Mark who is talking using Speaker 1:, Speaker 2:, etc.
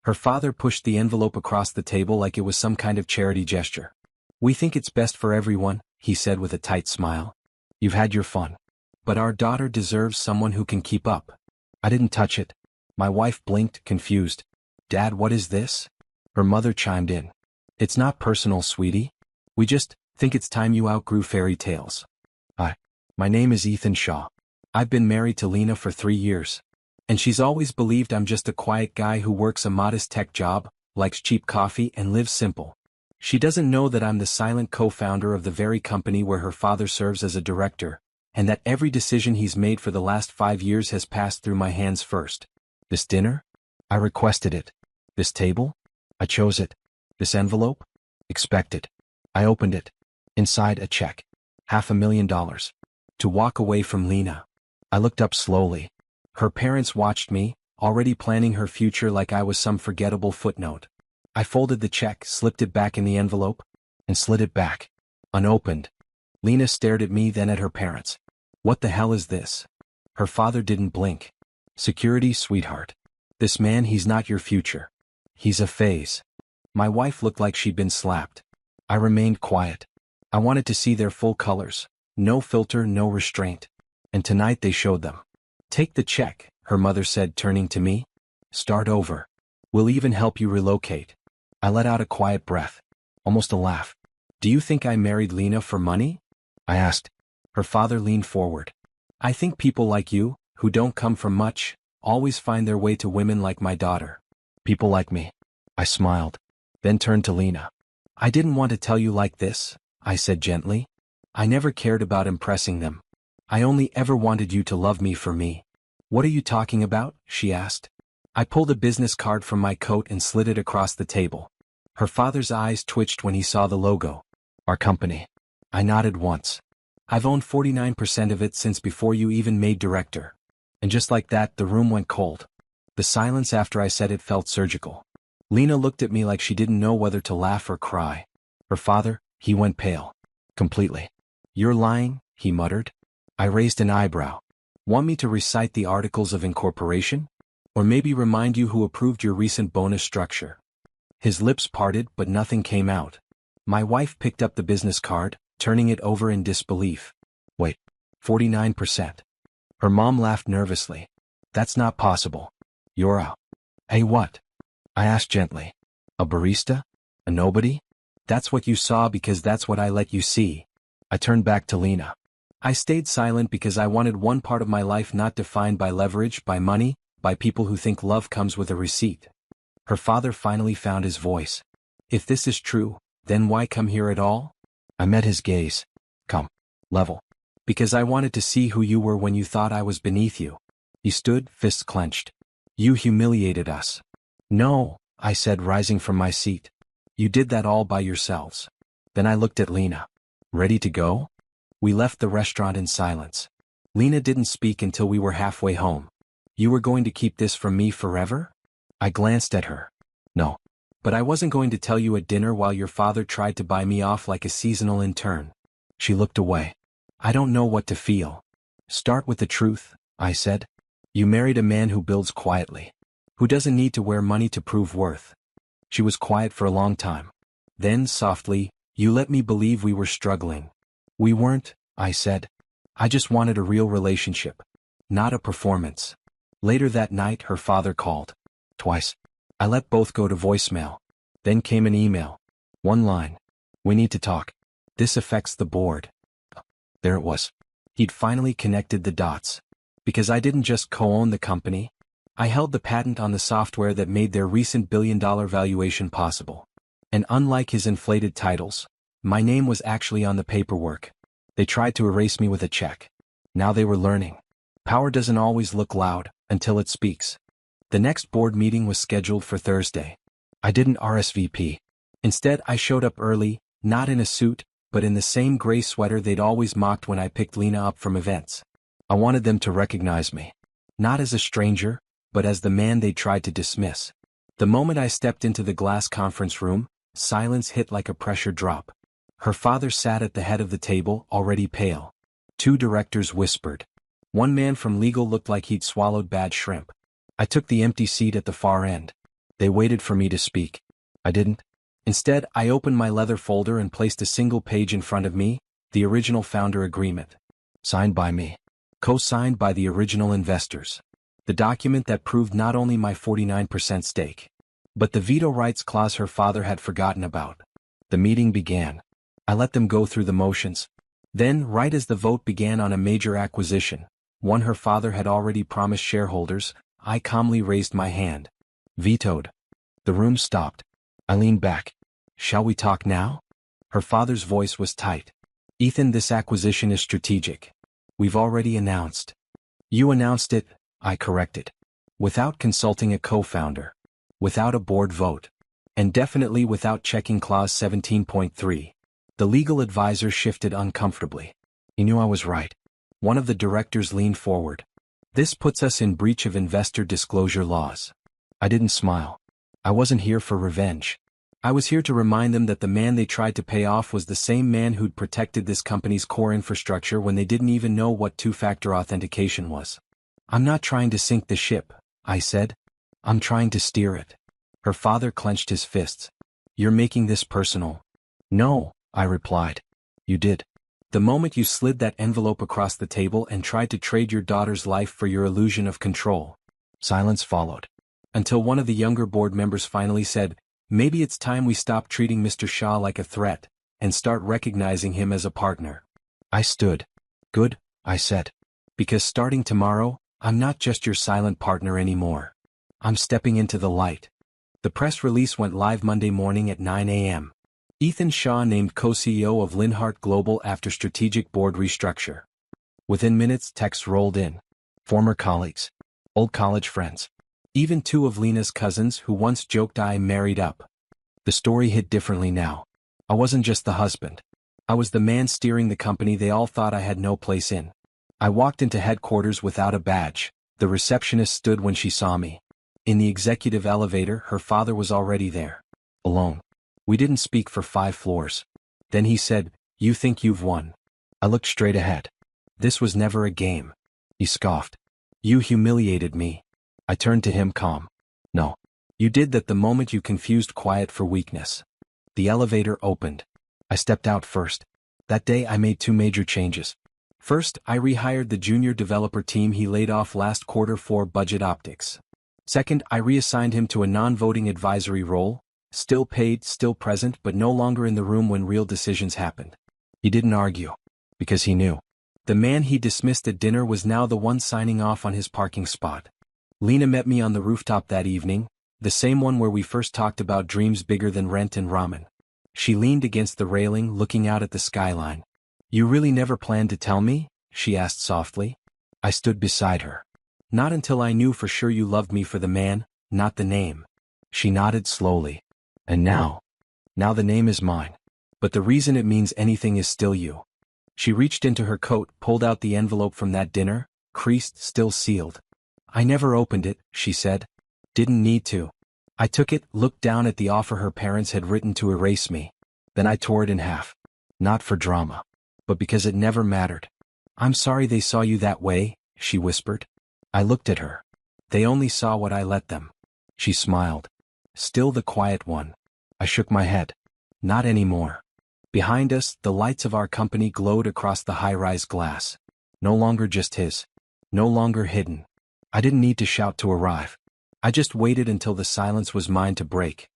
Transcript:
Speaker 1: Her father pushed the envelope across the table like it was some kind of charity gesture. "We think it's best for everyone," he said with a tight smile. "You've had your fun. But our daughter deserves someone who can keep up." I didn't touch it. My wife blinked, confused. "Dad, what is this?" Her mother chimed in. "It's not personal, sweetie. We just think it's time you outgrew fairy tales." My name is Ethan Shaw. I've been married to Lena for 3 years. And she's always believed I'm just a quiet guy who works a modest tech job, likes cheap coffee and lives simple. She doesn't know that I'm the silent co-founder of the very company where her father serves as a director, and that every decision he's made for the last 5 years has passed through my hands first. This dinner? I requested it. This table? I chose it. This envelope? Expected. I opened it. Inside, a check. $500,000. To walk away from Lena. I looked up slowly. Her parents watched me, already planning her future like I was some forgettable footnote. I folded the check, slipped it back in the envelope, and slid it back. Unopened. Lena stared at me, then at her parents. "What the hell is this?" Her father didn't blink. "Security, sweetheart. This man, he's not your future. He's a phase." My wife looked like she'd been slapped. I remained quiet. I wanted to see their full colors. No filter, no restraint. And tonight they showed them. "Take the check," her mother said, turning to me. "Start over. We'll even help you relocate." I let out a quiet breath. Almost a laugh. "Do you think I married Lena for money?" I asked. Her father leaned forward. "I think people like you, who don't come from much, always find their way to women like my daughter." "People like me." I smiled. Then turned to Lena. "I didn't want to tell you like this," I said gently. "I never cared about impressing them. I only ever wanted you to love me for me." "What are you talking about?" she asked. I pulled a business card from my coat and slid it across the table. Her father's eyes twitched when he saw the logo. "Our company." I nodded once. "I've owned 49% of it since before you even made director." And just like that, the room went cold. The silence after I said it felt surgical. Lena looked at me like she didn't know whether to laugh or cry. Her father, he went pale. Completely. "You're lying," he muttered. I raised an eyebrow. "Want me to recite the articles of incorporation? Or maybe remind you who approved your recent bonus structure?" His lips parted, but nothing came out. My wife picked up the business card, turning it over in disbelief. "Wait, 49%. Her mom laughed nervously. "That's not possible. You're a what?" I asked gently. "A barista? A nobody?" "That's what you saw because that's what I let you see." I turned back to Lena. "I stayed silent because I wanted one part of my life not defined by leverage, by money, by people who think love comes with a receipt." Her father finally found his voice. "If this is true, then why come here at all?" I met his gaze. "Come. Level. Because I wanted to see who you were when you thought I was beneath you." He stood, fists clenched. "You humiliated us." "No," I said, rising from my seat. "You did that all by yourselves." Then I looked at Lena. "Ready to go?" We left the restaurant in silence. Lena didn't speak until we were halfway home. "You were going to keep this from me forever?" I glanced at her. "No. But I wasn't going to tell you at dinner while your father tried to buy me off like a seasonal intern." She looked away. "I don't know what to feel." "Start with the truth," I said. "You married a man who builds quietly. Who doesn't need to wear money to prove worth." She was quiet for a long time. Then, softly, "You let me believe we were struggling." "We weren't," I said. "I just wanted a real relationship. Not a performance." Later that night, her father called. Twice. I let both go to voicemail. Then came an email. One line. "We need to talk. This affects the board." There it was. He'd finally connected the dots. Because I didn't just co-own the company. I held the patent on the software that made their recent billion-dollar valuation possible. And unlike his inflated titles, my name was actually on the paperwork. They tried to erase me with a check. Now they were learning. Power doesn't always look loud until it speaks. The next board meeting was scheduled for Thursday. I didn't RSVP. Instead, I showed up early, not in a suit, but in the same gray sweater they'd always mocked when I picked Lena up from events. I wanted them to recognize me. Not as a stranger, but as the man they tried to dismiss. The moment I stepped into the glass conference room, silence hit like a pressure drop. Her father sat at the head of the table, already pale. Two directors whispered. One man from legal looked like he'd swallowed bad shrimp. I took the empty seat at the far end. They waited for me to speak. I didn't. Instead, I opened my leather folder and placed a single page in front of me, the original founder agreement. Signed by me. Co-signed by the original investors. The document that proved not only my 49% stake, but the veto rights clause her father had forgotten about. The meeting began. I let them go through the motions. Then, right as the vote began on a major acquisition, one her father had already promised shareholders, I calmly raised my hand. Vetoed. The room stopped. I leaned back. Shall we talk now? Her father's voice was tight. Ethan, this acquisition is strategic. We've already announced. You announced it, I corrected. Without consulting a co-founder. Without a board vote. And definitely without checking clause 17.3. The legal advisor shifted uncomfortably. He knew I was right. One of the directors leaned forward. This puts us in breach of investor disclosure laws. I didn't smile. I wasn't here for revenge. I was here to remind them that the man they tried to pay off was the same man who'd protected this company's core infrastructure when they didn't even know what two-factor authentication was. I'm not trying to sink the ship, I said. I'm trying to steer it. Her father clenched his fists. You're making this personal. No, I replied. You did. The moment you slid that envelope across the table and tried to trade your daughter's life for your illusion of control. Silence followed. Until one of the younger board members finally said, maybe it's time we stop treating Mr. Shaw like a threat, and start recognizing him as a partner. I stood. Good, I said. Because starting tomorrow, I'm not just your silent partner anymore. I'm stepping into the light. The press release went live Monday morning at 9 a.m. Ethan Shaw named co-CEO of Linhart Global after strategic board restructure. Within minutes, texts rolled in. Former colleagues. Old college friends. Even two of Lena's cousins who once joked I married up. The story hit differently now. I wasn't just the husband. I was the man steering the company they all thought I had no place in. I walked into headquarters without a badge. The receptionist stood when she saw me. In the executive elevator, her father was already there. Alone. We didn't speak for 5 floors. Then he said, you think you've won. I looked straight ahead. This was never a game. He scoffed. You humiliated me. I turned to him calm. No. You did that the moment you confused quiet for weakness. The elevator opened. I stepped out first. That day I made 2 major changes. First, I rehired the junior developer team he laid off last quarter for budget optics. Second, I reassigned him to a non-voting advisory role, still paid, still present, but no longer in the room when real decisions happened. He didn't argue. Because he knew. The man he dismissed at dinner was now the one signing off on his parking spot. Lena met me on the rooftop that evening, the same one where we first talked about dreams bigger than rent and ramen. She leaned against the railing, looking out at the skyline. You really never planned to tell me? She asked softly. I stood beside her. Not until I knew for sure you loved me for the man, not the name. She nodded slowly. And now? Now the name is mine. But the reason it means anything is still you. She reached into her coat, pulled out the envelope from that dinner, creased, still sealed. I never opened it, she said. Didn't need to. I took it, looked down at the offer her parents had written to erase me. Then I tore it in half. Not for drama. But because it never mattered. I'm sorry they saw you that way, she whispered. I looked at her. They only saw what I let them. She smiled. Still the quiet one. I shook my head. Not anymore. Behind us, the lights of our company glowed across the high-rise glass. No longer just his. No longer hidden. I didn't need to shout to arrive. I just waited until the silence was mine to break.